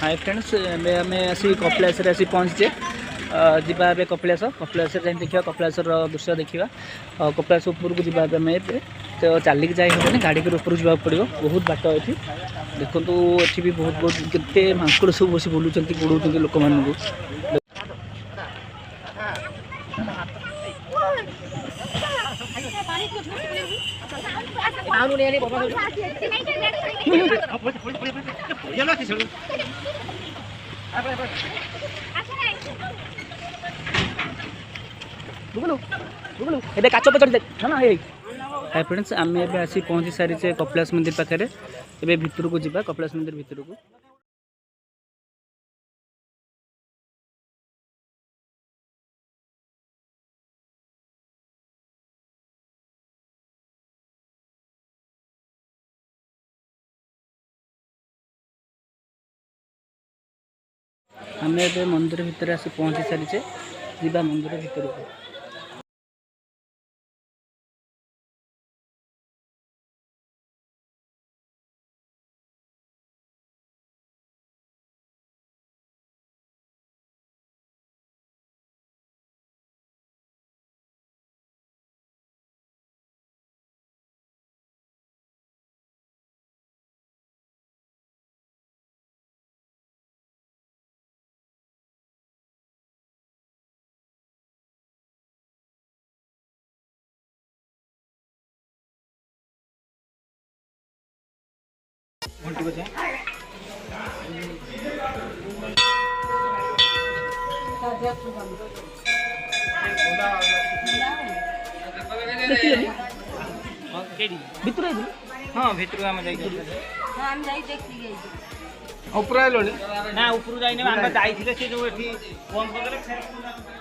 hi friends आम आसी कपिलास आसी पहुँचे जीवा कपिलास कपिलास देखा कपिलास दृश्य देखा कपिलास ऊपर को जीवा तो चलिक जाए हेनी गाड़ी कर ऊपर जावाक पड़ो बहुत बाट अच्छी देखो ये भी बहुत बहुत केते मांकड़ सब बस बुलूँ गोड़ लोक मानू काच पे चढ़ हाय फ्रेंड्स आम आसी पहुँची सारी कपिलास मंदिर पाखे ए भितर को जा कपिलास मंदिर भितर को आम ए मंदिर भितर आसी पहुँची सारी जीवा मंदिर भितर को घंटी बजा हाँ भितर आम ऊपर ना ऊपर जाइए आम जाइए जो बंद कर